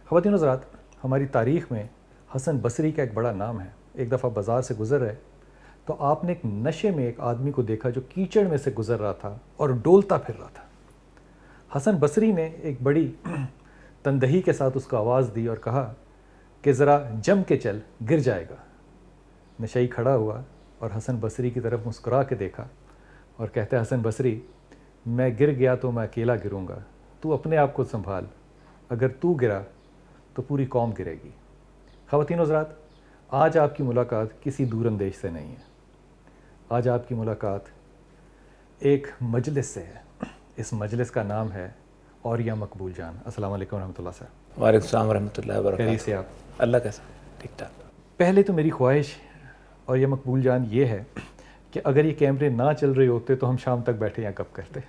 خواتین و حضرات، ہماری تاریخ میں حسن بصری کا ایک بڑا نام ہے. ایک دفعہ بازار سے گزر رہے تو آپ نے ایک نشے میں ایک آدمی کو دیکھا جو کیچڑ میں سے گزر رہا تھا اور ڈولتا پھر رہا تھا. حسن بصری نے ایک بڑی تندہی کے ساتھ اس کو آواز دی اور کہا کہ ذرا جم کے چل، گر جائے گا. نشئی کھڑا ہوا اور حسن بصری کی طرف مسکرا کے دیکھا اور کہتا ہے، حسن بصری، میں گر گیا تو میں اکیلا گروں گا، تو اپنے آپ کو سنبھال، اگر تو گرا تو پوری قوم گرے گی. خواتین و حضرات، آج آپ کی ملاقات کسی دور اندیش سے نہیں ہے. آج آپ کی ملاقات ایک مجلس سے ہے. اس مجلس کا نام ہے اوریہ مقبول جان. السلام علیکم ورحمۃ اللہ صاحب. وعلیکم السلام ورحمۃ اللہ وبرکاتہ. خیریت سے آپ؟ اللہ کا ٹھیک ٹھاک. پہلے تو میری خواہش اوریہ مقبول جان یہ ہے کہ اگر یہ کیمرے نہ چل رہے ہوتے تو ہم شام تک بیٹھے یا کب کرتے،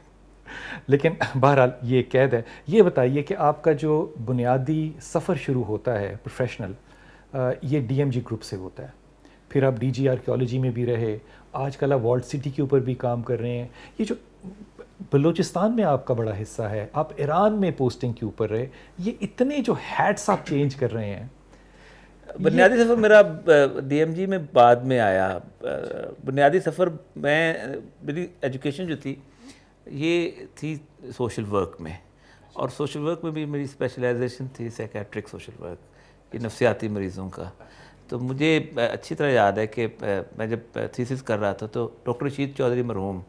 لیکن بہرحال یہ قید ہے. یہ بتائیے کہ آپ کا جو بنیادی سفر شروع ہوتا ہے پروفیشنل، یہ ڈی ایم جی گروپ سے ہوتا ہے، پھر آپ ڈی جی آرکیالوجی میں بھی رہے، آج کل آپ والٹ سٹی کے اوپر بھی کام کر رہے ہیں. یہ جو بلوچستان میں آپ کا بڑا حصہ ہے، آپ ایران میں پوسٹنگ کے اوپر رہے، یہ اتنے جو ہیٹس آپ چینج کر رہے ہیں. بنیادی سفر میرا ڈی ایم جی میں بعد میں آیا. بنیادی سفر میری ایجوکیشن جو تھی یہ تھی سوشل ورک میں، اور سوشل ورک میں بھی میری اسپیشلائزیشن تھی سائیکیٹرک سوشل ورک، یہ نفسیاتی مریضوں کا. تو مجھے اچھی طرح یاد ہے کہ میں جب تھیسس کر رہا تھا تو ڈاکٹر رشید چودھری مرحوم،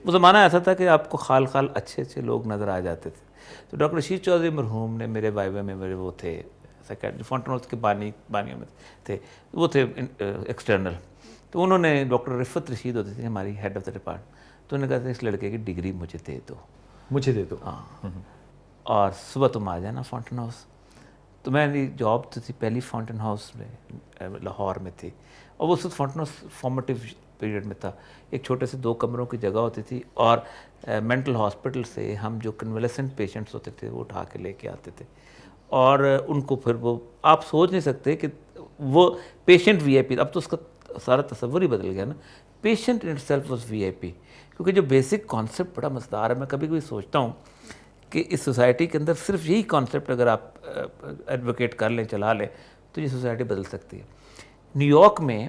وہ زمانہ ایسا تھا کہ آپ کو خال خال اچھے اچھے لوگ نظر آ جاتے تھے. تو ڈاکٹر رشید چودھری مرحوم نے میرے وائوے میں میرے وہ تھے سائیکیٹری، فونٹن ہاؤس کے بانیوں میں تھے، وہ تھے ایکسٹرنل. تو انہوں نے ڈاکٹر رفت رشید ہوتی تھی ہماری ہیڈ آف دا ڈپارٹمنٹ، تو انہوں نے کہا تھا اس لڑکے کی ڈگری مجھے دے دو، مجھے دے دو. ہاں، اور صبح تم آ جانا فونٹن ہاؤس. تو میں نے جاب تو تھی پہلی فونٹن ہاؤس میں لاہور میں تھی، اور وہ صرف فونٹن ہاؤس فارمیٹیو پیریڈ میں تھا. ایک چھوٹے سے 2 کمروں کی جگہ ہوتی تھی، اور مینٹل ہاسپٹل سے ہم جو کنولیسنٹ پیشنٹس ہوتے تھے وہ اٹھا کے لے کے آتے تھے، اور ان کو پھر وہ آپ سوچ نہیں سکتے کہ وہ پیشنٹ وی آئی پی. اب تو اس کا سارا تصور ہی بدل گیا نا. Patient in self was V I P, کیونکہ جو بیسک کانسیپٹ بڑا مزیدار ہے. میں کبھی کبھی سوچتا ہوں کہ اس سوسائٹی کے اندر صرف یہی کانسیپٹ اگر آپ ایڈوکیٹ کر لیں، چلا لیں، تو یہ سوسائٹی بدل سکتی ہے. نیو یارک میں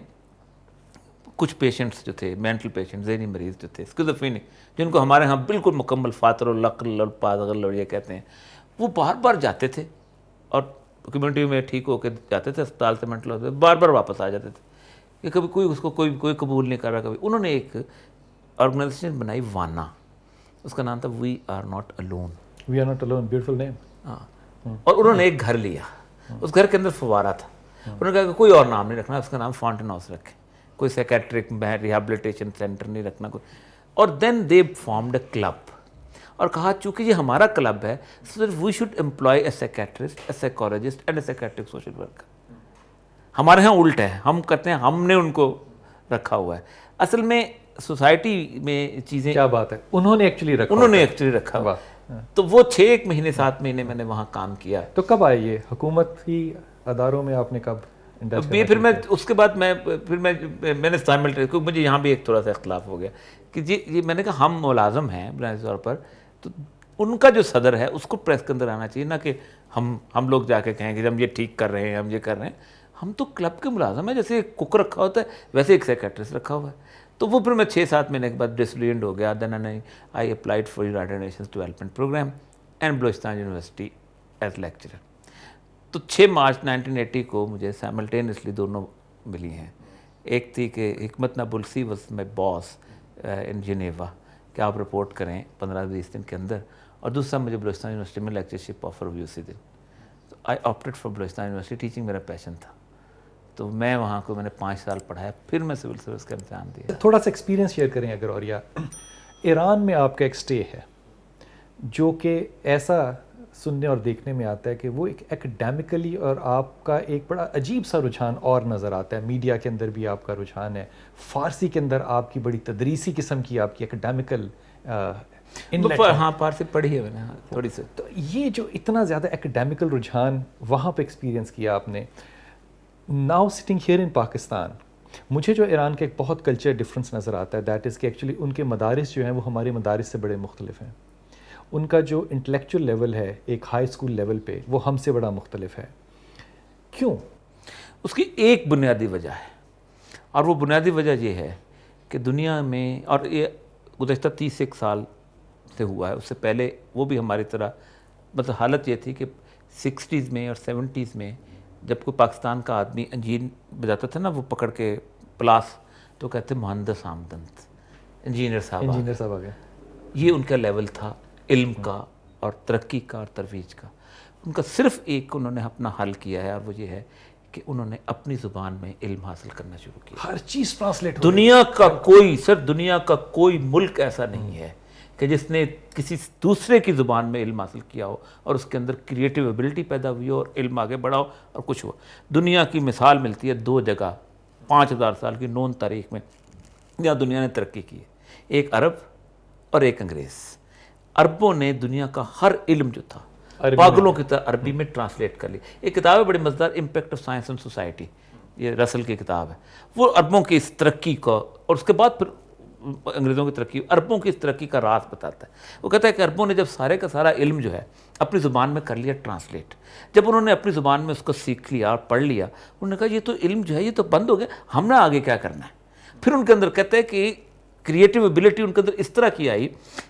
کچھ پیشنٹس جو تھے، مینٹل پیشنٹ، ذہنی مریض جو تھے، اسکیزوفرینک، جن کو ہمارے ہاں بالکل مکمل فاتر العقل الپاگل اور یہ کہتے ہیں، وہ بار بار جاتے تھے اور کمیونٹی میں ٹھیک ہو کے جاتے تھے اسپتال سے مینٹل ہاسپٹل، بار بار واپس آ جاتے تھے کہ کبھی کوئی اس کو کوئی قبول نہیں کر رہا. کبھی انہوں نے ایک آرگنائزیشن بنائی وانا، اس کا نام تھا we are not alone. We are not alone, beautiful name. ہاں، اور انہوں نے ایک گھر لیا، اس گھر کے اندر فوارہ تھا. انہوں نے کہا کہ کوئی اور نام نہیں رکھنا، اس کا نام فونٹن ہاؤس رکھیں، کوئی سائیکیٹرک ریہیبلیٹیشن سینٹر نہیں رکھنا کوئی. اور دین دے فارمڈ اے کلب، اور کہا چونکہ یہ ہمارا کلب ہے so that we should employ a psychiatrist, a psychologist and a psychiatric social worker. ہمارے ہاں الٹ ہے، ہم کہتے ہیں ہم نے ان کو رکھا ہوا ہے. اصل میں سوسائٹی میں چیزیں، کیا بات ہے، انہوں نے ایکچولی رکھا ہوا. تو وہ 6 مہینے 7 مہینے میں نے وہاں کام کیا. تو کب آئے یہ حکومتی اداروں میں، آپ نے کب؟ پھر میں اس کے بعد میں نے سائملٹیس، کیونکہ مجھے یہاں بھی ایک تھوڑا سا اختلاف ہو گیا کہ یہ میں نے کہا ہم ملازم ہیں بنیادی طور پر، تو ان کا جو صدر ہے اس کو پریس کے اندر آنا چاہیے، نہ کہ ہم لوگ جا کے کہیں کہ ہم یہ ٹھیک کر رہے ہیں، ہم یہ کر رہے ہیں. ہم تو کلب کے ملازم ہیں، جیسے ایک کک رکھا ہوتا ہے ویسے ایک سائیکیٹرسٹ رکھا ہوا ہے. تو وہ پھر میں 6-7 مہینے کے بعد ڈسلینڈ ہو گیا. Then I applied for United Nations development programme and Balochistan University as lecturer. تو 6 مارچ 1980 کو مجھے سائملٹینیسلی دونوں ملی ہیں. ایک تھی کہ حکمت Nabulsi was my boss in Geneva کہ آپ رپورٹ کریں 15-20 دن کے اندر، اور دوسرا مجھے بلوچستان یونیورسٹی میں لیکچرشپ آفر ہوئی اسی دن. تو I opted for Balochistan University, teaching میرا پیشن تھا. تو میں وہاں کو میں نے 5 سال پڑھایا، پھر میں سول سروس کا امتحان دیا. تھوڑا سا ایکسپیرینس شیئر کریں اگر. اوریہ، ایران میں آپ کا ایک سٹے ہے جو کہ ایسا سننے اور دیکھنے میں آتا ہے کہ وہ ایک ایکڈیمکلی، اور آپ کا ایک بڑا عجیب سا رجحان اور نظر آتا ہے. میڈیا کے اندر بھی آپ کا رجحان ہے، فارسی کے اندر آپ کی بڑی تدریسی قسم کی آپ کی ایکڈیمکل ہاں فارسی پڑھی ہے میں نے تھوڑی سی. تو یہ جو اتنا زیادہ ایکڈیمکل رجحان وہاں پہ ایکسپیرینس کیا آپ نے، now sitting here in Pakistan, مجھے جو ایران کا ایک بہت کلچر ڈفرینس نظر آتا ہے، دیٹ از کہ ایکچولی ان کے مدارس جو ہیں وہ ہمارے مدارس سے بڑے مختلف ہیں. ان کا جو انٹلیکچوئل لیول ہے ایک ہائی اسکول لیول پہ وہ ہم سے بڑا مختلف ہے. کیوں؟ اس کی ایک بنیادی وجہ ہے، اور وہ بنیادی وجہ یہ ہے کہ دنیا میں، اور یہ گزشتہ 31 سال سے ہوا ہے، اس سے پہلے وہ بھی ہماری طرح مطلب حالت یہ تھی کہ 60s میں اور 70s میں جب کوئی پاکستان کا آدمی انجین بجاتا تھا نا، وہ پکڑ کے پلاس، تو کہتے مہندس آمدنت، انجینئر صاحب آ گئے. یہ ان کا لیول تھا علم کا اور ترقی کا اور ترویج کا. ان کا صرف ایک انہوں نے اپنا حل کیا ہے، اور وہ یہ ہے کہ انہوں نے اپنی زبان میں علم حاصل کرنا شروع کیا. ہر چیز ٹرانسلیٹ. دنیا کا کوئی دنیا کا کوئی ملک ایسا نہیں ہے کہ جس نے کسی دوسرے کی زبان میں علم حاصل کیا ہو اور اس کے اندر کریٹیو ایبلٹی پیدا ہوئی ہو اور علم آگے بڑھا ہو اور کچھ ہوا. دنیا کی مثال ملتی ہے 2 جگہ 5000 سال کی نون تاریخ میں جہاں دنیا نے ترقی کی ہے، ایک عرب اور ایک انگریز. عربوں نے دنیا کا ہر علم جو تھا پاگلوں کی طرح عربی میں ٹرانسلیٹ کر لی. ایک کتاب ہے بڑی مزیدار، impact of science and society, یہ رسل کی کتاب ہے. وہ عربوں کی اس ترقی کو، اور اس کے بعد پھر انگریزوں کی ترقی، عربوں کی اس ترقی کا راز بتاتا ہے. وہ کہتا ہے کہ عربوں نے جب سارے کا سارا علم جو ہے اپنی زبان میں کر لیا ٹرانسلیٹ، جب انہوں نے اپنی زبان میں اس کو سیکھ لیا اور پڑھ لیا، انہوں نے کہا یہ تو علم جو ہے یہ تو بند ہو گیا، ہم نے آگے کیا کرنا ہے. پھر ان کے اندر کہتے ہیں کہ کریٹیو ایبلٹی ان کے اندر اس طرح کی آئی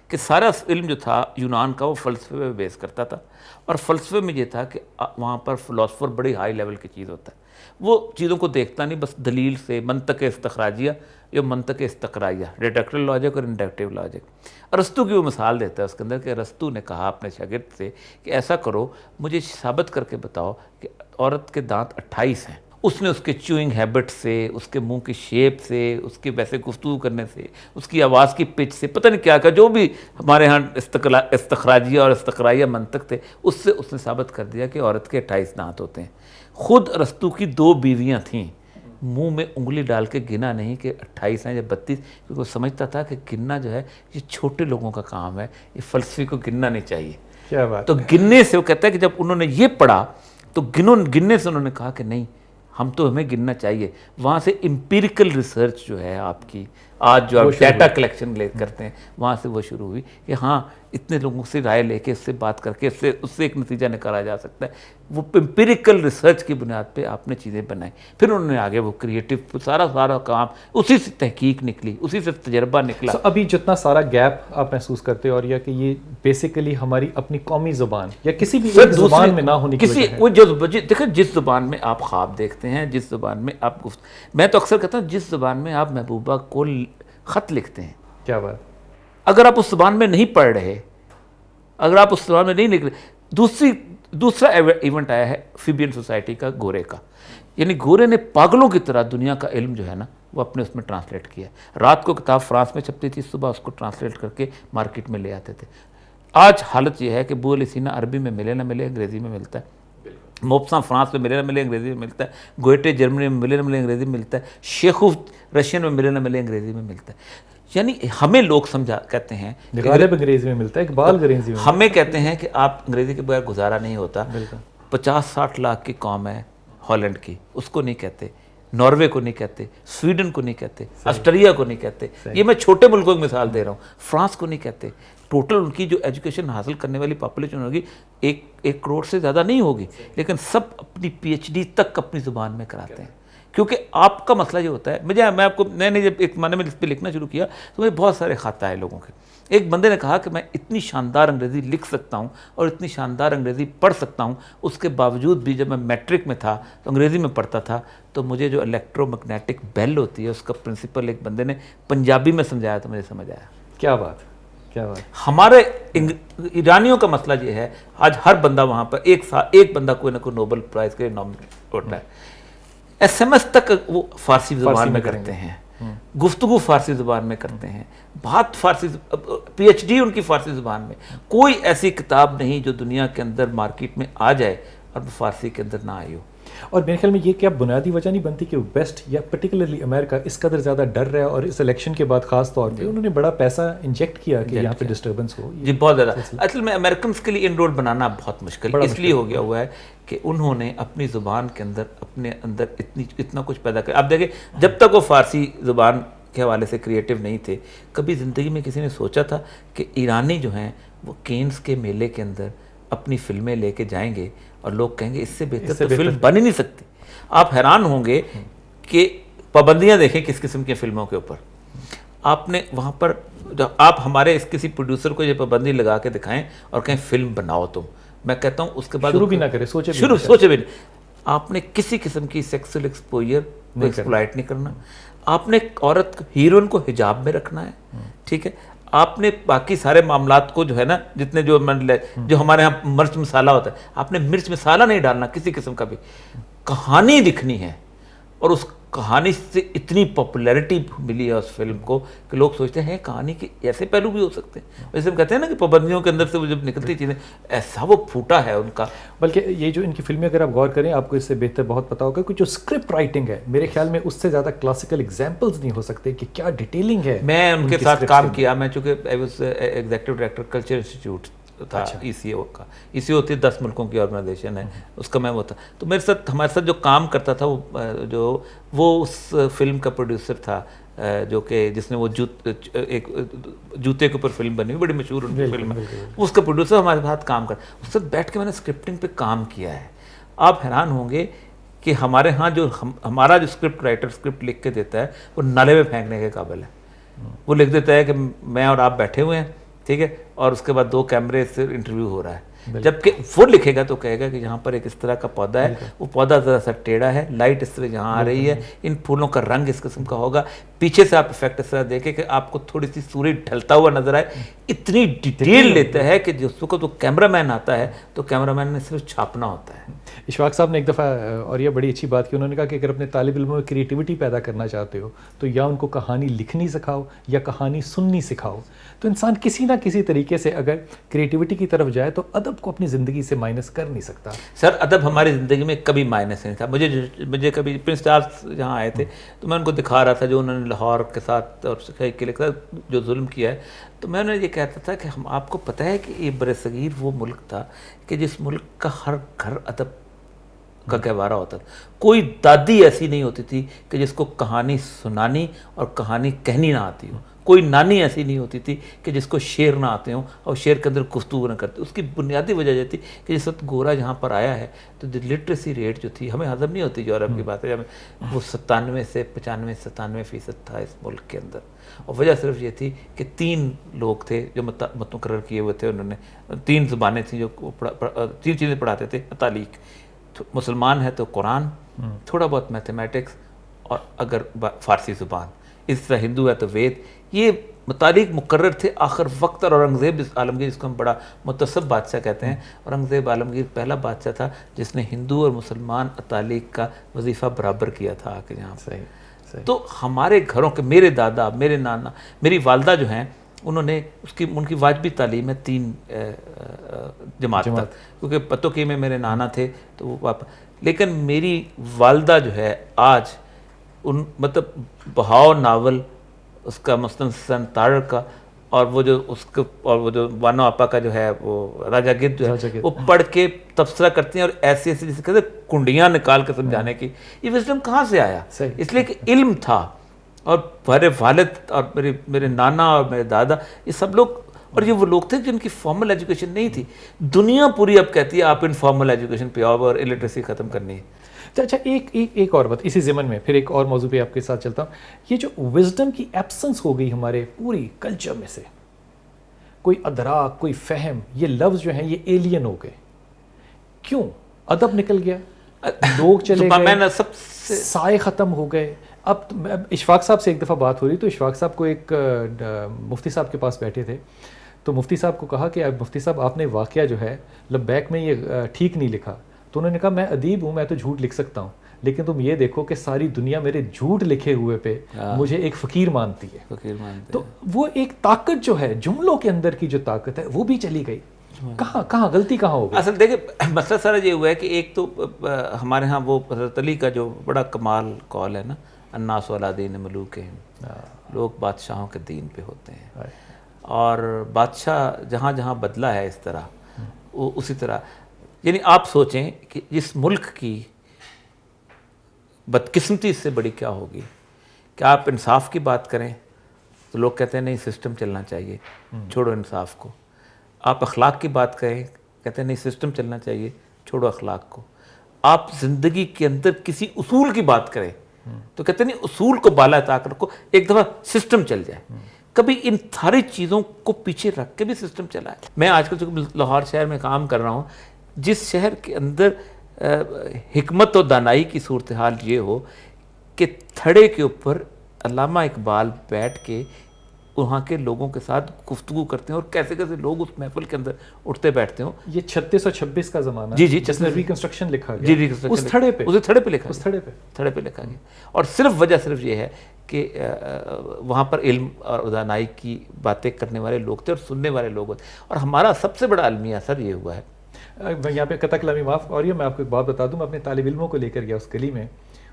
کہ سارا علم جو تھا یونان کا وہ فلسفے پہ بیس کرتا تھا، اور فلسفے میں یہ تھا کہ وہاں پر فلاسفر بڑی ہائی لیول کی چیز ہوتا ہے، وہ چیزوں کو دیکھتا نہیں، بس دلیل سے منطق استخراجیہ یا منطق استقرائیہ، ڈیڈکٹیو لاجک اور انڈکٹیو لاجک. ارسطو کی وہ مثال دیتا ہے اس کے اندر کہ ارسطو نے کہا اپنے شاگرد سے کہ ایسا کرو، مجھے ثابت کر کے بتاؤ کہ عورت کے دانت 28 ہیں. اس نے اس کے چوئنگ ہیبٹ سے، اس کے منہ کی شیپ سے، اس کے ویسے گفتگو کرنے سے، اس کی آواز کی پچ سے، پتہ نہیں کیا کیا جو بھی ہمارے ہاں استخراجیہ اور استقرائیہ منطق تھے، اس سے اس نے ثابت کر دیا کہ عورت کے 28 دانت ہوتے ہیں. خود ارسطو کی 2 بیویاں تھیں، منہ میں انگلی ڈال کے گنا نہیں کہ 28 ہیں یا 32، کیونکہ وہ سمجھتا تھا کہ گننا جو ہے یہ چھوٹے لوگوں کا کام ہے، یہ فلسفی کو گننا نہیں چاہیے. کیا بات. تو گننے سے وہ کہتا ہے کہ جب انہوں نے یہ پڑھا تو گننے سے انہوں نے کہا کہ نہیں، ہمیں گننا چاہیے. وہاں سے امپیریکل ریسرچ جو ہے آپ کی آج جو آپ ڈیٹا کلیکشن کرتے ہیں، وہاں سے وہ شروع ہوئی کہ ہاں اتنے لوگوں سے رائے لے کے، اس سے بات کر کے، اس سے ایک نتیجہ نکالا جا سکتا ہے. وہ امپیریکل ریسرچ کی بنیاد پہ آپ نے چیزیں بنائیں. پھر انہوں نے آگے وہ کریٹیو سارا کام اسی سے تحقیق نکلی، اسی سے تجربہ نکلا. ابھی جتنا سارا گیپ آپ محسوس کرتے ہو، اور یا کہ یہ بیسیکلی ہماری اپنی قومی زبان یا کسی بھی ایک زبان میں نہ ہونے کی وجہ ہے. دیکھیں جس زبان میں آپ خواب دیکھتے ہیں، جس زبان میں آپ میں تو اکثر کہتا ہوں جس زبان میں آپ محبوبہ کو خط لکھتے ہیں، کیا بات، اگر آپ اس زبان میں نہیں پڑھ رہے، اگر آپ اس زبان میں نہیں لکھ رہے. دوسرا ایونٹ آیا ہے فیبین سوسائٹی کا، گورے کا. یعنی گورے نے پاگلوں کی طرح دنیا کا علم جو ہے نا وہ اپنے اس میں ٹرانسلیٹ کیا. رات کو کتاب فرانس میں چھپتی تھی، صبح اس کو ٹرانسلیٹ کر کے مارکیٹ میں لے آتے تھے. آج حالت یہ ہے کہ ابو علی سینا عربی میں ملے نہ ملے انگریزی میں ملتا ہے، موپساں فرانس میں ملے نہ ملے انگریزی میں ملتا ہے، گوئٹے جرمنی میں ملے نہ ملے انگریزی میں ملتا ہے، شیخوف رشین میں ملے نہ ملے انگریزی میں ملتا ہے. یعنی ہمیں لوگ کہتے ہیں غالب انگریزی میں ملتا ہے، اقبال انگریزی میں، ہمیں کہتے ہیں کہ آپ انگریزی کے بغیر گزارا نہیں ہوتا. 50-60 لاکھ کی قوم ہے ہالینڈ کی، اس کو نہیں کہتے، ناروے کو نہیں کہتے، سویڈن کو نہیں کہتے، آسٹریلیا کو نہیں کہتے. یہ میں چھوٹے ملکوں کی مثال دے رہا ہوں. فرانس کو نہیں کہتے. ٹوٹل ان کی جو ایجوکیشن حاصل کرنے والی پاپولیشن ہوگی 1 کروڑ سے زیادہ نہیں ہوگی، لیکن سب اپنی PhD تک اپنی زبان میں کراتے ہیں. کیونکہ آپ کا مسئلہ یہ ہوتا ہے، میں آپ کو نے جب ایک زمانے میں اس پہ لکھنا شروع کیا تو مجھے بہت سارے خط آئے لوگوں کے. ایک بندے نے کہا کہ میں اتنی شاندار انگریزی لکھ سکتا ہوں اور اتنی شاندار انگریزی پڑھ سکتا ہوں، اس کے باوجود بھی جب میں میٹرک میں تھا تو انگریزی میں پڑھتا تھا، تو مجھے جو الیکٹرو میگنیٹک بیل ہوتی ہے اس کا پرنسپل ایک بندے نے پنجابی میں سمجھایا تو مجھے سمجھ آیا. کیا بات، کیا بات. ہمارے ایرانیوں کا مسئلہ یہ ہے، آج ہر بندہ وہاں پر ایک بندہ کوئی نہ کوئی نوبل پرائز کے نامنیٹ ہوتا ہے. SMS تک وہ فارسی زبان میں کرتے ہیں، گفتگو فارسی زبان میں کرتے ہیں، بات فارسی، PhD ان کی فارسی زبان میں. کوئی ایسی کتاب نہیں جو دنیا کے اندر مارکیٹ میں آ جائے اور وہ فارسی کے اندر نہ آئی ہو. اور میرے خیال میں یہ کیا بنیادی وجہ نہیں بنتی کہ ویسٹ یا پرٹیکولرلی امریکہ اس قدر زیادہ ڈر رہا ہے، اور اس الیکشن کے بعد خاص طور پہ انہوں نے بڑا پیسہ انجیکٹ کیا کہ یہاں پہ ڈسٹربنس ہو. جی بہت زیادہ. اصل میں امریکنس کے لیے انرول بنانا بہت مشکل اس لیے ہو گیا ہوا ہے کہ انہوں نے اپنی زبان کے اندر اپنے اندر اتنا کچھ پیدا کیا. اب دیکھیں جب تک وہ فارسی زبان کے حوالے سے کریٹیو نہیں تھے، کبھی زندگی میں کسی نے سوچا تھا کہ ایرانی جو ہیں وہ کینز کے میلے کے اندر اپنی فلمیں لے کے جائیں گے اور لوگ کہیں گے اس سے بہتر تو فلم بن ہی نہیں سکتی. آپ حیران ہوں گے کہ پابندیاں دیکھیں کس قسم کی فلموں کے اوپر. آپ نے وہاں پر آپ ہمارے اس کسی پروڈیوسر کو یہ پابندی لگا کے دکھائیں اور کہیں فلم بناؤ تم, میں کہتا ہوں اس کے بعد شروع بھی نہ کرے, سوچے بھی نہیں. آپ نے کسی قسم کی سیکسول ایکسپوجر کو ایکسپلائٹ نہیں کرنا. آپ نے عورت ہیروئن کو حجاب میں رکھنا ہے, ٹھیک ہے. آپ نے باقی سارے معاملات کو جو ہے نا جتنے جو ہمارے ہاں مرچ مسالہ ہوتا ہے, آپ نے مرچ مسالہ نہیں ڈالنا کسی قسم کا بھی. کہانی دکھنی ہے, اور اس کہانی سے اتنی پاپولیرٹی ملی ہے اس فلم کو کہ لوگ سوچتے ہیں کہانی کے ایسے پہلو بھی ہو سکتے ہیں. ویسے ہم کہتے ہیں نا کہ پابندیوں کے اندر سے وہ جب نکلتی چیزیں, ایسا وہ پھوٹا ہے ان کا. بلکہ یہ جو ان کی فلمیں اگر آپ غور کریں آپ کو اس سے بہتر بہت پتا ہوگا کہ جو اسکرپٹ رائٹنگ ہے میرے خیال میں اس سے زیادہ کلاسیکل ایگزامپلز نہیں ہو سکتے کہ کیا ڈیٹیلنگ ہے. میں ان کے ساتھ کام کیا, میں چونکہ ایگزیکٹو ڈائریکٹر کلچر انسٹیٹیوٹ تھا, ای سی او کا. ای سی او ہوتی ہے 10 ملکوں کی آرگنائزیشن ہے, اس کا میں وہ تھا. تو ہمارے ساتھ جو کام کرتا تھا وہ اس فلم کا پروڈیوسر تھا جو کہ جس نے وہ ایک جوتے کے اوپر فلم بنی ہوئی, بڑی مشہور ان کی فلم ہے. اس کا پروڈیوسر ہمارے ساتھ کام کر, اس سے بیٹھ کے میں نے اسکرپٹنگ پہ کام کیا ہے. آپ حیران ہوں گے کہ ہمارے ہاں جو ہمارا جو اسکرپٹ رائٹر اسکرپٹ لکھ کے دیتا ہے وہ نالے میں پھینکنے کے قابل ہے. وہ لکھ دیتا ہے کہ میں اور آپ بیٹھے ہوئے ہیں, ٹھیک ہے, اور اس کے بعد 2 کیمرے سے انٹرویو ہو رہا ہے. جبکہ وہ لکھے گا تو کہے گا کہ یہاں پر ایک اس طرح کا پودا ہے, وہ پودا ذرا سا ٹیڑھا ہے, لائٹ اس طرح یہاں آ رہی ہے, ان پھولوں کا رنگ اس قسم کا ہوگا, پیچھے سے آپ افیکٹ اس طرح دیکھیں کہ آپ کو تھوڑی سی سورج ڈھلتا ہوا نظر آئے. اتنی ڈیٹیل لیتا ہے کہ جس وقت وہ کیمرہ مین آتا ہے تو کیمرہ مین نے صرف چھاپنا ہوتا ہے. اشفاق صاحب نے ایک دفعہ, اور یہ بڑی اچھی بات کی, انہوں نے کہا کہ اگر اپنے طالب علموں میں کریٹیوٹی پیدا کرنا چاہتے ہو تو یا ان کو کہانی لکھنی سکھاؤ یا کہانی سننی سکھاؤ. تو انسان کسی نہ کسی طریقے سے اگر کریٹیوٹی کی طرف جائے تو ادب کو اپنی زندگی سے مائنس کر نہیں سکتا. سر ادب ہماری زندگی میں کبھی مائنس نہیں تھا. مجھے کبھی پرنس چارلس جہاں آئے تھے تو میں ان کو دکھا رہا تھا جو انہوں نے لاہور کے ساتھ اور قلعے کے ساتھ جو ظلم کیا ہے. تو میں انہیں یہ کہتا تھا کہ آپ کو پتہ ہے کہ یہ برصغیر وہ ملک تھا کہ جس ملک کا ہر گھر ادب کا گہوارہ ہوتا تھا. کوئی دادی ایسی نہیں ہوتی تھی کہ جس کو کہانی سنانی اور کہانی کہنی نہ آتی ہو. کوئی نانی ایسی نہیں ہوتی تھی کہ جس کو شعر نہ آتے ہوں اور شعر کے اندر گفتگو نہ کرتے. اس کی بنیادی وجہ یہ تھی کہ جس وقت گورا جہاں پر آیا ہے تو لٹریسی ریٹ جو تھی ہمیں ہضم نہیں ہوتی. یورپ کی بات ہے, وہ 97 سے 95-97% تھا اس ملک کے اندر. اور وجہ صرف یہ تھی کہ 3 لوگ تھے جو مقرر کیے ہوئے تھے. انہوں نے 3 زبانیں تھیں جو 3 چیزیں پڑھاتے تھے. تعلیق, مسلمان ہے تو قرآن, تھوڑا بہت میتھمیٹکس, اور اگر فارسی زبان. اس طرح ہندو ہے تو وید. یہ متعلق مقرر تھے آخر وقت. اور اورنگزیب عالمگیر جس کو ہم بڑا متصب بادشاہ کہتے ہیں, اورنگزیب عالمگیر پہلا بادشاہ تھا جس نے ہندو اور مسلمان تعلیق کا وظیفہ برابر کیا تھا آ کے یہاں. صحیح. تو ہمارے گھروں کے میرے دادا, میرے نانا, میری والدہ جو ہیں انہوں نے ان کی واجبی تعلیم ہے 3 جماعت تک, کیونکہ پتوکی میں میرے نانا تھے تو وہ لیکن میری والدہ جو ہے آج مطلب بہاؤ ناول اس کا مثلاً سن تارڑ کا اور وہ جو اس کو اور وہ جو وانو آپا کا جو ہے وہ راجہ گرد جو ہے وہ پڑھ کے تبصرہ کرتی ہیں اور ایسے ایسے جیسے کہتے ہیں کنڈیاں نکال کے سمجھانے کی. یہ وزڈم کہاں سے آیا؟ اس لیے کہ علم تھا. اور میرے والد اور میرے نانا اور میرے دادا یہ سب لوگ, اور یہ وہ لوگ تھے جن کی فارمل ایجوکیشن نہیں تھی. دنیا پوری اب کہتی ہے آپ انفارمل ایجوکیشن پہ آؤ اور الٹریسی ختم کرنی ہے. اچھا ایک اور بات اسی ضمن میں, پھر ایک اور موضوع پہ آپ کے ساتھ چلتا ہوں. یہ جو وزڈم کی ایبسنس ہو گئی ہمارے پوری کلچر میں سے, کوئی ادراک, کوئی فہم, یہ لفظ جو ہیں یہ ایلین ہو گئے. کیوں؟ ادب نکل گیا, لوگ چلے گئے, سائے ختم ہو گئے. اب اشفاق صاحب سے ایک دفعہ بات ہو رہی تو اشفاق صاحب کو ایک مفتی صاحب کے پاس بیٹھے تھے تو مفتی صاحب کو کہا کہ مفتی صاحب آپ نے واقعہ جو ہے لبیک میں یہ ٹھیک نہیں لکھا. تو انہوں نے کہا میں ادیب ہوں, میں تو جھوٹ لکھ سکتا ہوں, لیکن تم یہ دیکھو کہ ساری دنیا میرے جھوٹ لکھے ہوئے پہ مجھے ایک فقیر مانتی ہے. تو وہ ایک طاقت جو ہے جملوں کے اندر کی جو طاقت ہے وہ بھی چلی گئی. کہاں غلطی کہاں ہو گئی؟ اصل دیکھیں مسئلہ سارا یہ ہوا ہے کہ ایک تو ہمارے ہاں وہ حضرت علی کا جو بڑا کمال قول ہے نا, الناس علی دین ملوکہم, لوگ بادشاہوں کے دین پہ ہوتے ہیں. اور بادشاہ جہاں جہاں بدلا ہے اس طرح وہ اسی طرح, یعنی آپ سوچیں کہ جس ملک کی بدقسمتی اس سے بڑی کیا ہوگی کہ آپ انصاف کی بات کریں تو لوگ کہتے ہیں نہیں سسٹم چلنا چاہیے, چھوڑو انصاف کو. آپ اخلاق کی بات کریں، کہتے ہیں نہیں سسٹم چلنا چاہیے، چھوڑو اخلاق کو. آپ زندگی کے اندر کسی اصول کی بات کریں تو کہتے ہیں نہیں اصول کو بالا طاق رکھو، ایک دفعہ سسٹم چل جائے. کبھی ان ساری چیزوں کو پیچھے رکھ کے بھی سسٹم چلا ہے. میں آج کل لاہور شہر میں کام کر رہا ہوں، جس شہر کے اندر حکمت و دانائی کی صورتحال یہ ہو کہ تھڑے کے اوپر علامہ اقبال بیٹھ کے وہاں کے لوگوں کے ساتھ گفتگو کرتے ہیں اور کیسے کیسے لوگ اس محفل کے اندر اٹھتے بیٹھتے ہوں. یہ 3626 کا زمانہ جی جی جس میں ریکنسٹرکشن لکھا گیا. جی اس تھڑے پہ لکھا اس تھڑے پہ تھڑے پہ لکھا گیا. اور صرف وجہ صرف یہ ہے کہ وہاں پر علم اور دانائی کی باتیں کرنے والے لوگ تھے اور سننے والے لوگ ہوتے. اور ہمارا سب سے بڑا عالمی اثر یہ ہوا ہے. میں یہاں پہ قطع کلامی معاف اور یہ میں آپ کو ایک بات بتا دوں. میں اپنے طالب علموں کو لے کر گیا اس گلی میں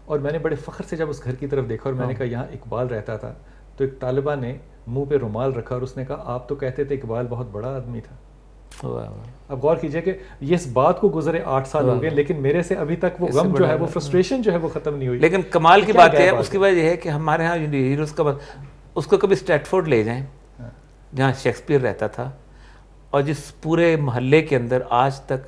اور میں نے بڑے فخر سے جب اس گھر کی طرف دیکھا اور میں نے کہا یہاں اقبال رہتا تھا، تو ایک طالبہ نے منہ پہ رومال رکھا اور اس نے کہا آپ تو کہتے تھے اقبال بہت بڑا آدمی تھا. اب غور کیجئے کہ یہ اس بات کو گزرے 8 سال ہو گئے لیکن میرے سے ابھی تک وہ غم جو ہے وہ فرسٹریشن جو ہے وہ ختم نہیں ہوئی. لیکن کمال کی بات ہے اس کی وجہ یہ ہے کہ ہمارے ہاں ہیروز کا اس کو کبھی اسٹریٹفورڈ لے جائیں جہاں شیکسپیئر رہتا تھا اور جس پورے محلے کے اندر آج تک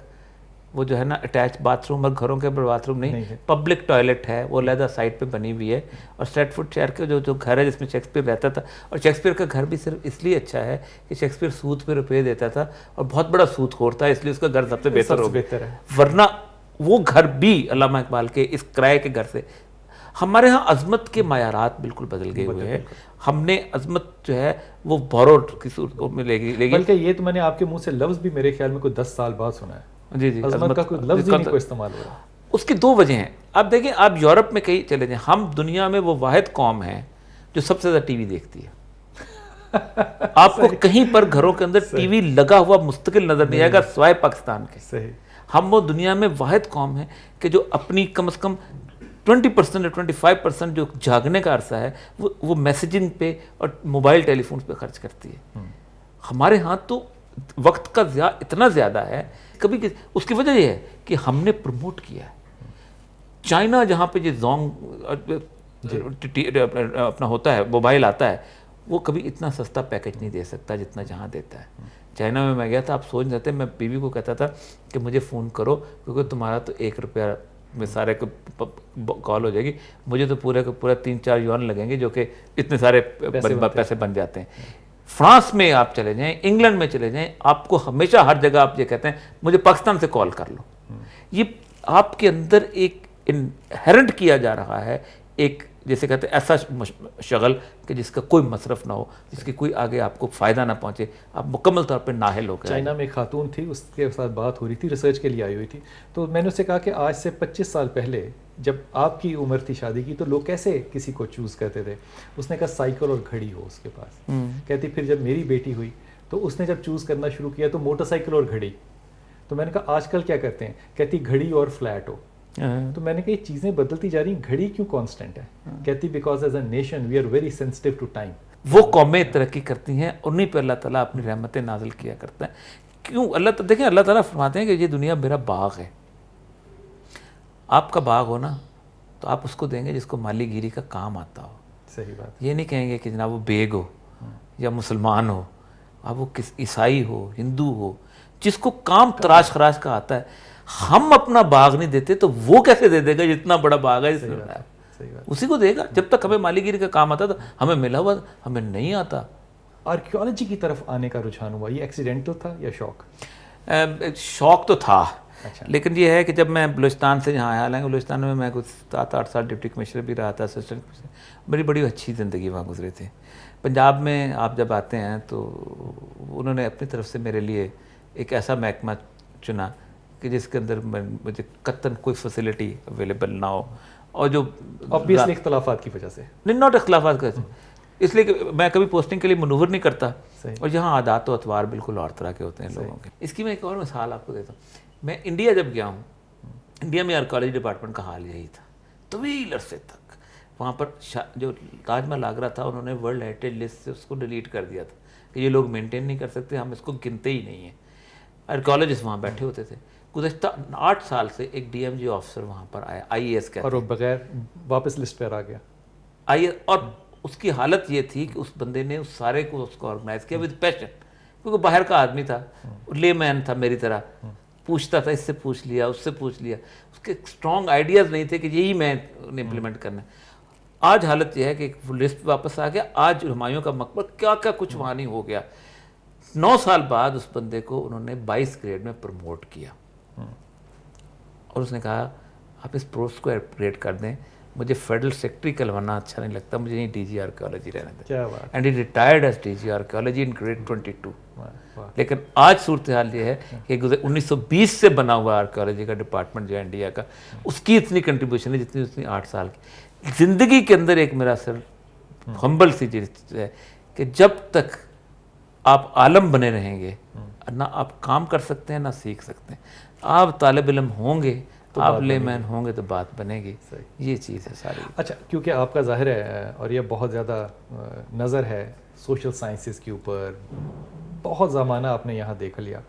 وہ جو ہے نا اٹیچ باتھ روم اور گھروں کے اوپر باتھ روم نہیں، پبلک ٹوائلٹ ہے، وہ علیحدہ سائٹ پہ بنی ہوئی ہے. اور اسٹریٹفورڈ شہر کے جو گھر ہے جس میں شیکسپیئر رہتا تھا، اور شیکسپیئر کا گھر بھی صرف اس لیے اچھا ہے کہ شیکسپیئر سود پہ روپے دیتا تھا اور بہت بڑا سود خور تھا، اس لیے اس کا گھر سب سے بہتر ہو گیا. ورنہ وہ گھر بھی علامہ اقبال کے اس کرائے کے گھر سے. ہمارے ہاں عظمت کے معیارات بالکل بدل گئے ہوئے ہیں. ہم نے عظمت جو ہے وہ بوروڈ کی صورت میں لے گئی. بلکہ یہ تو میں نے آپ کے منہ سے لفظ بھی میرے خیال میں کوئی 10 سال بعد سنا ہے. جی جی عظمت کا کوئی لفظ ہی نہیں کوئی استعمال ہو رہا. اس کی 2 وجہ ہیں. آپ دیکھیں آپ یورپ میں کہیں چلے جائیں، ہم دنیا میں وہ واحد قوم ہیں جو سب سے زیادہ ٹی وی دیکھتی ہے. آپ کو کہیں پر گھروں کے اندر ٹی وی لگا ہوا مستقل نظر نہیں آئے گا سوائے پاکستان کے. صحیح. ہم وہ دنیا میں واحد قوم ہیں کہ جو اپنی کم از کم 20% یا 25% جو جاگنے کا عرصہ ہے وہ میسیجنگ پہ اور موبائل ٹیلی فونز پہ خرچ کرتی ہے. ہمارے ہاں تو وقت کا اتنا زیادہ ہے. کبھی اس کی وجہ یہ ہے کہ ہم نے پروموٹ کیا ہے. چائنا جہاں پہ یہ زونگ اپنا ہوتا ہے موبائل آتا ہے، وہ کبھی اتنا سستا پیکج نہیں دے سکتا جتنا جہاں دیتا ہے. چائنا میں گیا تھا، آپ سوچ نہیں سکتے، میں بیوی کو کہتا تھا کہ مجھے فون کرو کیونکہ تمہارا تو 1 روپیہ میں سارے کو کال ہو جائے گی، مجھے تو پورا 3-4 یوان لگیں گے جو کہ اتنے سارے پیسے بن جاتے ہیں. فرانس میں آپ چلے جائیں، انگلینڈ میں چلے جائیں، آپ کو ہمیشہ ہر جگہ آپ یہ کہتے ہیں مجھے پاکستان سے کال کر لو. یہ آپ کے اندر ایک انہیرنٹ کیا جا رہا ہے ایک جیسے کہتے ہیں ایسا شغل کہ جس کا کوئی مصرف نہ ہو، جس کی کوئی آگے آپ کو فائدہ نہ پہنچے، آپ مکمل طور پہ نااہل ہو گئے. چائنا میں ایک خاتون تھی، اس کے ساتھ بات ہو رہی تھی، ریسرچ کے لیے آئی ہوئی تھی. تو میں نے اس سے کہا کہ آج سے 25 سال پہلے جب آپ کی عمر تھی شادی کی تو لوگ کیسے کسی کو چوز کرتے تھے؟ اس نے کہا سائیکل اور گھڑی ہو اس کے پاس. کہتی پھر جب میری بیٹی ہوئی تو اس نے جب چوز کرنا شروع کیا تو موٹر سائیکل اور گھڑی. تو میں نے کہا آج کل کیا کرتے ہیں؟ کہتی گھڑی اور فلیٹ ہو. تو میں نے کہا یہ چیزیں بدلتی جا رہی ہیں، گھڑی کیوں کانسٹنٹ ہے؟ کہتی because as a nation we are very sensitive to time. وہ قومیں ترقی کرتی ہیں، انہیں پہ اللہ تعالیٰ اپنی رحمتیں نازل کیا کرتا ہے. کیوں دیکھیں اللہ تعالیٰ فرماتے ہیں کہ یہ دنیا میرا باغ ہے. آپ کا باغ ہو نا تو آپ اس کو دیں گے جس کو مالی گیری کا کام آتا ہو. صحیح بات. یہ نہیں کہیں گے کہ جناب وہ بیگ ہو یا مسلمان ہو، اب وہ عیسائی ہو ہندو ہو، جس کو کام تراش خراش کا آتا ہے. ہم اپنا باغ نہیں دیتے تو وہ کیسے دے دے گا جتنا بڑا باغ ہے اسی کو دے گا. جب تک ہمیں مالی گیری کا کام آتا تو ہمیں ملا ہوا، ہمیں نہیں آتا. آرکیولوجی کی طرف آنے کا رجحان ہوا، یہ ایکسیڈنٹل تھا یا شوق؟ شوق تو تھا، لیکن یہ ہے کہ جب میں بلوچستان سے یہاں آیا، حالانکہ بلوچستان میں کچھ 7-8 سال ڈپٹی کمشنر بھی رہا تھا، اسسٹنٹ کمشنر. میری بڑی اچھی زندگی وہاں گزری تھی. پنجاب میں آپ جب آتے ہیں تو انہوں نے اپنی طرف سے میرے لیے ایک ایسا محکمہ چنا کہ جس کے اندر مجھے قطعاً کوئی فیسلٹی اویلیبل نہ ہو، اور جو obviously اختلافات کی وجہ سے نہیں، ناٹ اختلافات کی وجہ سے، اس لیے کہ میں کبھی پوسٹنگ کے لیے منور نہیں کرتا. اور یہاں عادات و اطوار بالکل اور طرح کے ہوتے ہیں لوگوں کے. اس کی میں ایک اور مثال آپ کو دیتا ہوں. میں انڈیا جب گیا ہوں، انڈیا میں آرکیالوجی ڈپارٹمنٹ کا حال یہی تھا طویل عرصے تک. وہاں پر جو تاج محل آگرہ تھا انہوں نے ورلڈ ہیریٹیج لسٹ سے اس کو ڈیلیٹ کر دیا تھا کہ یہ لوگ مینٹین نہیں کر سکتے، ہم اس کو گنتے ہی نہیں ہیں. آرکیالوجسٹ وہاں بیٹھے ہوتے تھے. گزشتہ 8 سال سے ایک ڈی ایم جی آفیسر وہاں پر آیا، IAS کا، اور وہ بغیر واپس لسٹ پر آ گیا. اور اس کی حالت یہ تھی کہ اس بندے نے اس سارے کو اس کو آرگنائز کیا ود پیشن کیونکہ باہر کا آدمی تھا, لے مین تھا میری طرح, پوچھتا تھا, اس سے پوچھ لیا, اس سے پوچھ لیا, اس کے اسٹرانگ آئیڈیاز نہیں تھے کہ یہی میں نے امپلیمنٹ کرنا ہے. آج حالت یہ ہے کہ لسٹ واپس آ گیا. آج ہمایوں کا مقبرہ کیا کیا کچھ وہاں نہیں ہو گیا. 9 سال بعد اس بندے کو انہوں نے 22 گریڈ میں پروموٹ کیا, اور اس نے کہا آپ اس پوسٹ کو اپگریڈ کر دیں, مجھے فیڈرل سیکرٹری کلوانا اچھا نہیں لگتا, مجھے ڈی جی آرکیالوجی رہنے دیں. کیا بات. And he retired as D G archaeology in grade 22. لیکن آج صورتحال یہ ہے کہ 1920 سے بنا ہوا آرکیالوجی کا ڈپارٹمنٹ جو ہے انڈیا کا, اس کی اتنی کنٹریبیوشن ہے جتنی اتنی 8 سال کی. زندگی کے اندر ایک میرا سر ہمبل سی چیز ہے کہ جب تک آپ عالم بنے رہیں گے نہ آپ کام کر سکتے ہیں نہ سیکھ سکتے ہیں. آپ طالب علم ہوں گے, آپ لے مین ہوں گے تو بات بنے گی. یہ چیز ہے ساری. اچھا, کیونکہ آپ کا ظاہر ہے اور یہ بہت زیادہ نظر ہے سوشل سائنسز کے اوپر, بہت زمانہ آپ نے یہاں دیکھ لیا.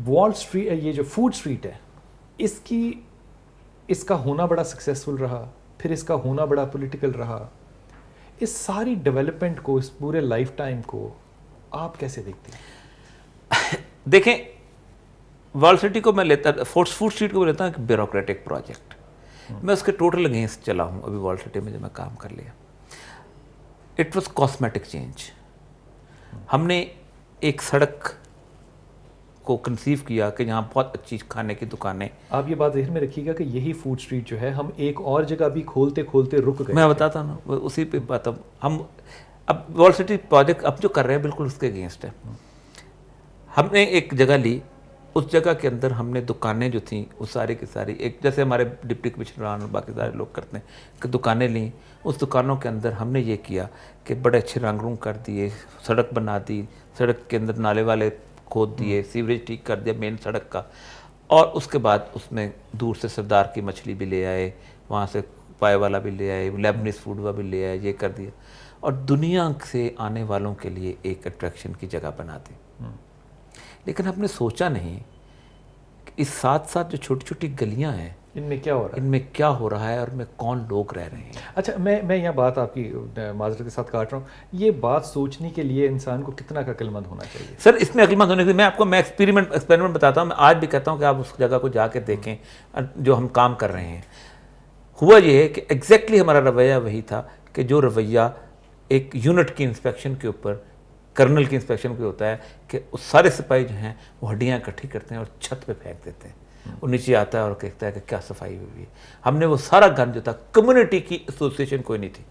وال اسٹریٹ, یہ جو فوڈ اسٹریٹ ہے, اس کا ہونا بڑا سکسیسفل رہا, پھر اس کا ہونا بڑا پولیٹیکل رہا. اس ساری ڈیولپمنٹ کو, اس پورے لائف ٹائم کو آپ کیسے دیکھتے ہیں؟ دیکھیں, وال سٹی کو میں لیتا, فوڈ اسٹریٹ کو میں لیتا ہوں ایک بیوروکریٹک پروجیکٹ. میں اس کے ٹوٹل اگینسٹ چلا ہوں ابھی وال سٹی میں جب میں کام کر لیا. It was cosmetic change. ہم نے ایک سڑک کو کنسیو کیا کہ جہاں بہت اچھی کھانے کی دکانیں. آپ یہ بات ذہن میں رکھیے گا کہ یہی فوڈ اسٹریٹ جو ہے ہم ایک اور جگہ بھی کھولتے کھولتے رک گئے. میں بتاتا ہوں نا, اسی پہ بات. ہم اب وال سٹی پروجیکٹ اب جو کر رہے ہیں بالکل اس کے اگینسٹ ہے. ہم نے ایک جگہ لی, اس جگہ کے اندر ہم نے دکانیں جو تھیں وہ ساری کی ساری ایک جیسے ہمارے ڈپٹی کمشنران اور باقی سارے لوگ کرتے ہیں کہ دکانیں لیں. اس دکانوں کے اندر ہم نے یہ کیا کہ بڑے اچھے رنگ رونگ کر دیے, سڑک بنا دی, سڑک کے اندر نالے والے کھود دیے, سیوریج ٹھیک کر دیا مین سڑک کا, اور اس کے بعد اس میں دور سے سردار کی مچھلی بھی لے آئے, وہاں سے پائے والا بھی لے آئے, لیبنیز فوڈ والا بھی لے آئے, یہ کر دیا, اور دنیا سے آنے والوں کے لیے ایک اٹریکشن کی جگہ بنا دی. لیکن ہم نے سوچا نہیں کہ اس ساتھ ساتھ جو چھوٹی چھوٹی گلیاں ہیں ان میں کیا ہو رہا ہے, ان میں کیا ہو رہا ہے, اور میں کون لوگ رہ رہے ہیں. اچھا, میں یہ بات آپ کی معذرت کے ساتھ کاٹ رہا ہوں. یہ بات سوچنے کے لیے انسان کو کتنا کا عقل مند ہونا چاہیے؟ سر اس میں عقل مند ہونے کے لیے میں آپ کو ایکسپیریمنٹ بتاتا ہوں. میں آج بھی کہتا ہوں کہ آپ اس جگہ کو جا کے دیکھیں جو ہم کام کر رہے ہیں. ہوا یہ ہے کہ ایگزیکٹلی ہمارا رویہ وہی تھا کہ جو رویہ ایک یونٹ کی انسپیکشن کے اوپر, کرنل کی انسپیکشن پہ ہوتا ہے کہ اس سارے سپاہی جو ہیں وہ ہڈیاں اکٹھی کرتے ہیں اور چھت پہ پھینک دیتے ہیں. وہ نیچے آتا ہے اور کہتا ہے کہ کیا صفائی ہوئی ہے. ہم نے وہ سارا گن جو تھا, کمیونٹی کی ایسوسیشن کوئی نہیں تھی,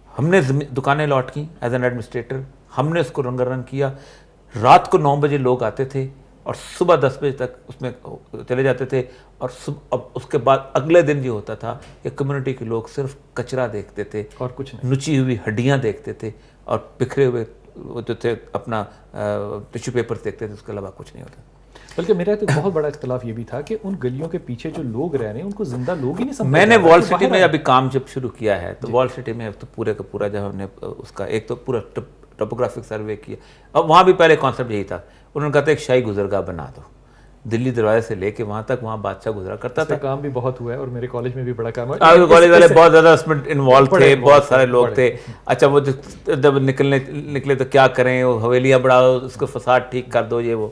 ہم نے دکانیں لاٹ کی ایز این ایڈمنسٹریٹر. ہم نے اس کو رنگا رنگ کیا. رات کو 9 بجے لوگ آتے تھے اور صبح 10 بجے تک اس میں چلے جاتے تھے. اور اب اس کے بعد اگلے دن یہ ہوتا تھا کہ کمیونٹی کے لوگ صرف کچرا دیکھتے تھے اور کچھ نہیں, نچی ہوئی ہڈیاں دیکھتے تھے اور بکھرے ہوئے جو تھے اپنا ٹیشو پیپر دیکھتے تھے, اس کے علاوہ کچھ نہیں ہوتا. بلکہ میرا تو بہت بڑا اختلاف یہ بھی تھا کہ ان گلیوں کے پیچھے جو لوگ رہ رہے ہیں ان کو زندہ لوگ ہی نہیں سمجھا. میں نے وال سٹی میں ابھی کام جب شروع کیا ہے تو وال سٹی میں تو پورے کا پورا جب ہم نے اس کا ایک تو پورا ٹوپوگرافک سروے کیا. اب وہاں بھی پہلے کانسیپٹ یہی تھا, انہوں نے کہا تھا ایک شاہی گزرگاہ بنا دو, دلی دروازے سے لے کے وہاں تک, وہاں بادشاہ گزرا کرتا تھا. کام بھی بہت ہوا ہے اور میرے کالج میں بھی بڑا کام ہے. کالج والے بہت زیادہ اس میں انوالو تھے, بہت سارے لوگ تھے. اچھا وہ جب نکلے تو کیا کریں, وہ حویلیاں بڑھاؤ, اس کو فساد ٹھیک کر دو, یہ وہ.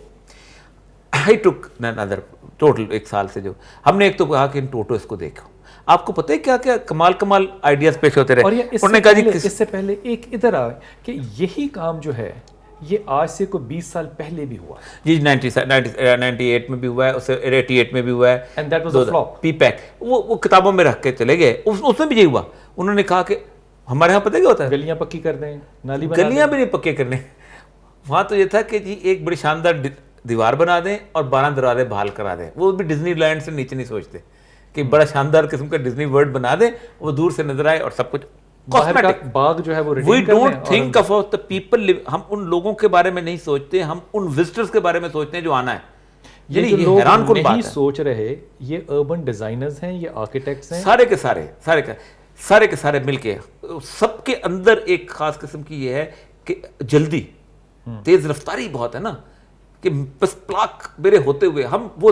I took another ٹوٹل 1 سال سے جو ہم نے ایک تو کہا کہ ان ٹوٹو اس کو دیکھو. آپ کو پتہ ہے کیا کیا کمال آئیڈیاز پیش ہوتے رہے. اور انہوں نے کہا جی اس سے پہلے ایک ادھر آئے کہ یہی کام جو ہے یہ آج سے کو 20 سال پہلے بھی ہوا جی. 98 میں بھی ہوا ہے, اس سے 88 میں بھی ہوا ہے. And that was a flop. پی پیک وہ کتابوں میں رکھ کے چلے گئے, اس میں بھی یہی ہوا. انہوں نے کہا کہ ہمارے یہاں پتہ کیا ہوتا ہے, گلیاں پکی کر دیں, نالی بنا دیں. گلیاں بھی نہیں پکے کرنے. وہاں تو یہ تھا کہ جی ایک بڑی شاندار دیوار بنا دیں اور 12 دروازے بحال کرا دیں. وہ بھی ڈزنی لینڈ سے نیچے نہیں سوچتے کہ بڑا شاندار قسم کا ڈزنی ورلڈ بنا دیں, وہ دور سے نظر آئے اور سب کچھ باغ جو ہے وہ we don't think about the people. ہم ان لوگوں کے بارے میں نہیں سوچتے, ہم ان وزٹرز کے بارے میں سوچتے ہیں جو آنا ہے. یہ جو لوگ نہیں سوچ رہے, یہ اربن ڈیزائنرز ہیں, یہ آرکیٹیکٹس ہیں, سارے کے سارے مل کے. سب کے اندر ایک خاص قسم کی یہ ہے کہ جلدی, تیز رفتاری بہت ہے نا, کہ بس پلاک میرے ہوتے ہوئے ہم وہ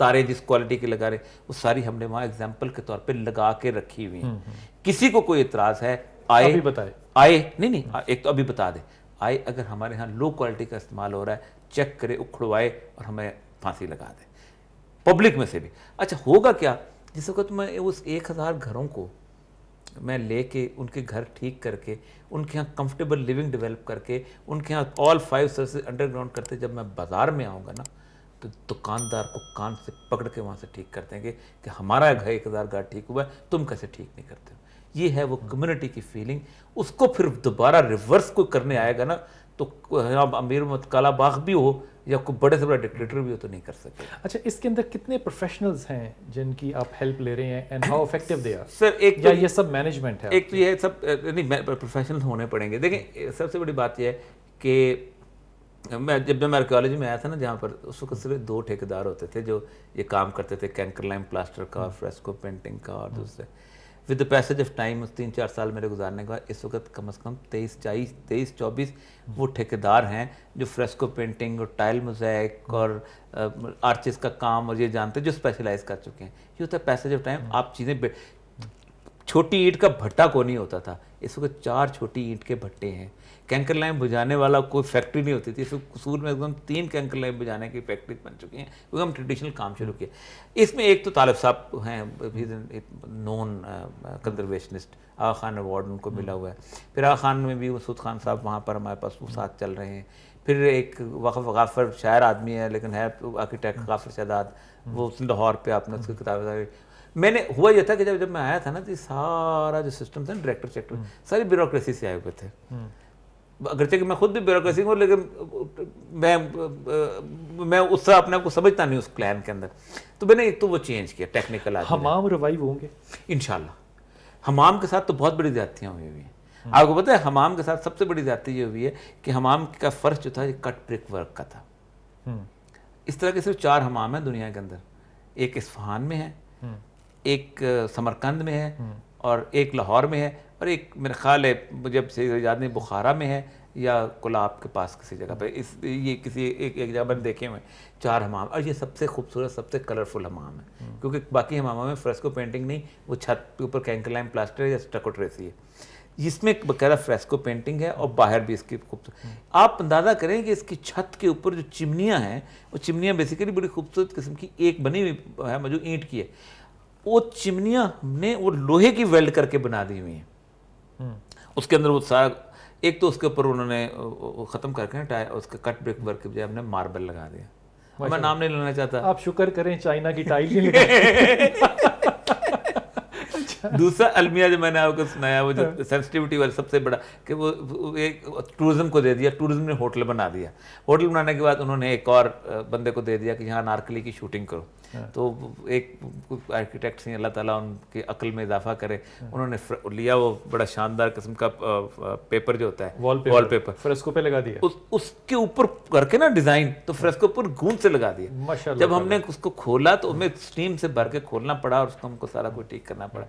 تاریں جس کوالٹی کی لگا رہے ہیں, وہ ساری ہم نے وہاں ایگزامپل کے طور پہ لگا کے رکھی ہوئی ہیں. کسی کو کوئی اعتراض ہے آئے نہیں, ایک تو ابھی بتا دے, آئے اگر ہمارے ہاں لو کوالٹی کا استعمال ہو رہا ہے چیک کرے, اکھڑوائے اور ہمیں پھانسی لگا دے پبلک میں سے بھی. اچھا ہوگا کیا, جس وقت میں اس 1000 گھروں کو میں لے کے ان کے گھر ٹھیک کر کے ان کے ہاں کمفرٹیبل لیونگ ڈیولپ کر کے ان کے ہاں آل 5 سروسز انڈر گراؤنڈ کرتے, جب میں بازار میں آؤں گا نا تو دکاندار کو کان سے پکڑ کے وہاں سے ٹھیک کر دیں گے کہ ہمارا گھر 1000 گھر ٹھیک ہوا ہے, تم کیسے ٹھیک نہیں کرتے ہو. یہ ہے وہ کمیونٹی کی فیلنگ. اس کو پھر دوبارہ ریورس کوئی کرنے آئے گا نا تو امیر کالا باغ بھی ہو یا کوئی بڑے سے بڑا ڈکٹیٹر بھی ہو تو نہیں کر سکے. اچھا, اس کے اندر کتنے پروفیشنلز ہیں جن کی آپ ہیلپ لے رہے ہیں and how effective they are? Sir ایک یا یہ سب مینجمنٹ ہے؟ ایک تو یہ ہے سب نہیں پروفیشنل ہونے پڑیں گے. دیکھیں سب سے بڑی بات یہ ہے کہ جب میں آرکیالوجی میں آیا تھا نا, جہاں پر اس وقت صرف 2 ٹھیکیدار ہوتے تھے جو یہ کام کرتے تھے, کینکر لائم پلاسٹر کا اور فریسکو پینٹنگ کا, اور دوسرے with the passage of time 3-4 سال میرے گزارنے کا اس وقت کم از کم 23-24 وہ ٹھیکیدار ہیں جو فریسکو پینٹنگ اور ٹائل موزیک اور آرچز کا کام اور یہ جانتے ہیں, جو اسپیشلائز کر چکے ہیں. یہ ہوتا ہے پیسج آف ٹائم. آپ چیزیں چھوٹی اینٹ کا بھٹا کو نہیں ہوتا تھا, اس وقت 4 چھوٹی اینٹ کے بھٹے ہیں. کینکر لائم بجھانے والا کوئی فیکٹری نہیں ہوتی تھی, اس وقت قصور میں ایک دم 3 کینکر لائم بجھانے کی فیکٹری بن چکی ہیں کیونکہ ہم ٹریڈیشنل کام شروع کیے. اس میں ایک تو طالب صاحب ہیں نون کنزرویشنسٹ, آغا خان ایوارڈ ان کو ملا ہوا ہے. پھر آغا خان میں بھی مسعود خان صاحب وہاں پر ہمارے پاس وہ ساتھ چل رہے ہیں. پھر ایک وقف غافر شاعر آدمی ہے لیکن ہے آرکیٹیکٹ غافر شہزاد, وہ لاہور پہ آپ نے اس کی کتابیں. میں نے ہوا یہ تھا کہ جب میں آیا تھا نا تو سارا جو سسٹم تھا ڈائریکٹر سیکٹر ساری بیوروکریسی سے آئے ہوئے تھے. اگرچہ کہ میں خود بھی بیوروکریسی ہوں لیکن میں اس طرح اپنے آپ کو سمجھتا نہیں اس پلان کے اندر. تو میں نے ایک تو وہ چینج کیا ٹیکنیکل. حمام ریوائیو ہوں گے انشاءاللہ. حمام کے ساتھ تو بہت بڑی زیادتیاں ہوئی ہوئی ہیں. آپ کو پتہ ہے حمام کے ساتھ سب سے بڑی زیادتی یہ ہوئی ہے کہ حمام کا فرش جو تھا یہ کٹ برک ورک کا تھا. اس طرح کے صرف 4 حمام ہیں دنیا کے اندر. ایک اصفہان میں ہے, ایک سمرقند میں ہے, اور ایک لاہور میں ہے, اور ایک میرا خیال ہے جب سے یاد نہیں بخارا میں ہے یا کولاب کے پاس کسی جگہ پہ. یہ کسی ایک جگہ پر دیکھے ہوئے 4 حمام, اور یہ سب سے خوبصورت سب سے کلرفل حمام ہے کیونکہ باقی حماموں میں فریسکو پینٹنگ نہیں, وہ چھت کے اوپر کینکر لائم پلاسٹر یا اسٹکو ٹریسی ہے. اس میں باقاعدہ فریسکو پینٹنگ ہے اور باہر بھی اس کی خوبصورت. آپ اندازہ کریں کہ اس کی چھت کے اوپر جو چمنیاں ہیں وہ چمنیاں بیسیکلی بڑی خوبصورت قسم کی ایک بنی ہوئی ہے جو اینٹ کی ہے. وہ چمنیاں ہم نے وہ لوہے کی ویلڈ کر کے بنا دی ہوئی ہیں. اس کے اندر وہ سارا ایک تو اس کے اوپر انہوں نے ختم کر کے اس کے کٹ بریک ورک کے بجائے ہم نے ماربل لگا دیا. میں نام نہیں لینا چاہتا, آپ شکر کریں چائنا کی ٹائل نہیں لگا. دوسرا المیہ جو میں نے آپ کو سنایا وہ جو سینسٹیوٹی والا سب سے بڑا کہ وہ ایک ٹورزم کو دے دیا, ٹورزم نے ہوٹل بنا دیا. ہوٹل بنانے کے بعد انہوں نے ایک اور بندے کو دے دیا کہ یہاں نارکلی کی شوٹنگ کرو. تو ایک آرکیٹیکٹس ہیں اللہ تعالیٰ ان کی عقل میں اضافہ کرے, انہوں نے لیا وہ بڑا شاندار قسم کا پیپر جو ہوتا ہے وال پیپر فریسکو پہ لگا دیا, اس کے اوپر کر کے نا ڈیزائن, تو فریسکو پر گوند سے لگا دیا. جب ہم نے اس کو کھولا تو ہمیں اسٹیم سے بھر کے کھولنا پڑا اور اس کو ہم کو سارا کوئی ٹھیک کرنا پڑا.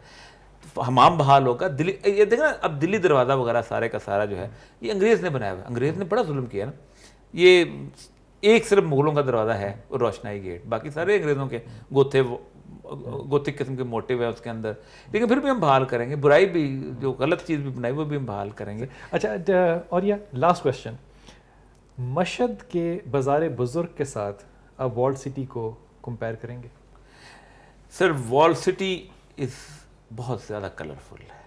حمام بحال ہوگا. دلی یہ دیکھنا اب دلی دروازہ وغیرہ سارے کا سارا جو ہے یہ انگریز نے بنایا ہوا ہے. انگریز نے بڑا ظلم کیا نا. یہ ایک صرف مغلوں کا دروازہ ہے روشنائی گیٹ, باقی سارے انگریزوں کے گوتھک قسم کے موٹیو ہے اس کے اندر. لیکن پھر بھی ہم بحال کریں گے. برائی بھی جو غلط چیز بھی بنائی وہ بھی ہم بحال کریں گے. اچھا, اور یہ لاسٹ کوشچن, مشہد کے بازار بزرگ کے ساتھ آپ وال سٹی کو کمپیئر کریں گے؟ سر وال سٹی بہت زیادہ کلرفل ہے.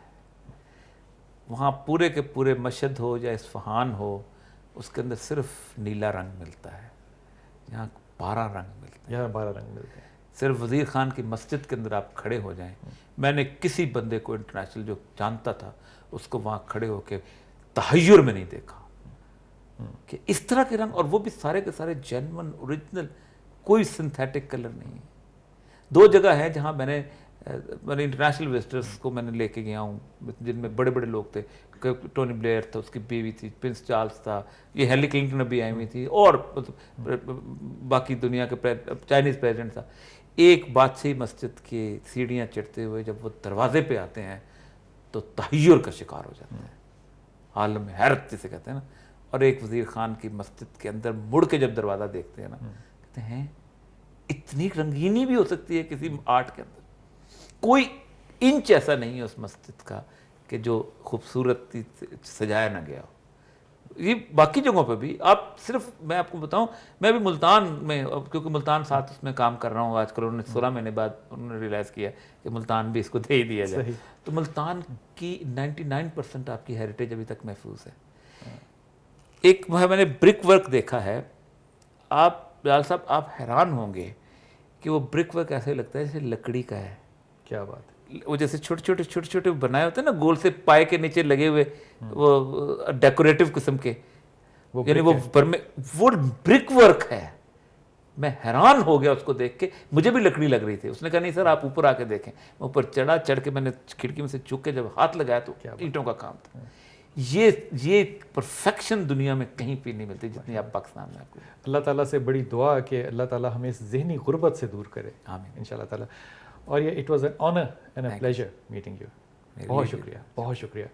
وہاں پورے کے پورے مشہد ہو یا اصفہان ہو اس کے اندر صرف نیلا رنگ ملتا ہے, یہاں 12 رنگ ملتے ہیں. یہاں 12 رنگ ملتے ہیں. صرف وزیر خان کی مسجد کے اندر آپ کھڑے ہو جائیں, میں نے کسی بندے کو انٹرنیشنل جو جانتا تھا اس کو وہاں کھڑے ہو کے تحیر میں نہیں دیکھا کہ اس طرح کے رنگ, اور وہ بھی سارے کے سارے جینون اوریجنل, کوئی سنتھیٹک کلر نہیں ہے. 2 جگہ ہے جہاں میں نے انٹرنیشنل وزٹرز کو میں نے لے کے گیا ہوں جن میں بڑے بڑے لوگ تھے. ٹونی بلیئر تھا, اس کی بیوی تھی, پرنس چارلز تھا, یہ ہیلری کلنٹن بھی آئی ہوئی تھی, اور باقی دنیا کے چائنیز پریزیڈنٹ تھا. ایک بادشاہی مسجد کی سیڑھیاں چڑھتے ہوئے جب وہ دروازے پہ آتے ہیں تو تحیر کا شکار ہو جاتے ہیں. عالم حیرت جسے کہتے ہیں نا, اور ایک وزیر خان کی مسجد کے اندر مڑ کے جب دروازہ دیکھتے ہیں نا کہتے ہیں اتنی رنگینی بھی ہو سکتی ہے کسی آرٹ کے اندر. کوئی انچ ایسا نہیں ہے اس مسجد کا کہ جو خوبصورتی سجایا نہ گیا ہو. یہ باقی جگہوں پہ بھی آپ صرف میں آپ کو بتاؤں میں بھی ملتان میں کیونکہ ملتان ساتھ اس میں کام کر رہا ہوں آج کل انہوں نے 16 مہینے بعد انہوں نے ریلائز کیا کہ ملتان بھی اس کو دے ہی دیا جائے. تو ملتان کی 99% آپ کی ہیریٹیج ابھی تک محفوظ ہے. ایک میں نے برک ورک دیکھا ہے آپ بلال صاحب آپ حیران ہوں گے کہ وہ برک ورک ایسے لگتا ہے جیسے لکڑی کا ہے. کیا بات ہے. وہ جیسے چھوٹے چھوٹے بنائے ہوتے ہیں نا گول سے پائے کے نیچے لگے ہوئے وہ ڈیکوریٹو قسم کے یعنی وہ برک ورک ہے. میں حیران ہو گیا اس کو دیکھ کے. مجھے بھی لکڑی لگ رہی تھی. اس نے کہا نہیں سر آپ اوپر آ کے دیکھیں. میں اوپر چڑھ کے میں نے کھڑکی میں سے چک کے جب ہاتھ لگایا تو اینٹوں کا کام تھا. یہ پرفیکشن دنیا میں کہیں پہ نہیں ملتی جتنی آپ پاکستان میں آپ کو. اللہ تعالیٰ سے بڑی دعا کہ اللہ تعالیٰ ہمیں اس ذہنی غربت سے دور کرے. آمین ان شاء اللہ تعالیٰ. اور یہ it was an honour and a pleasure meeting you. بہت شکریہ.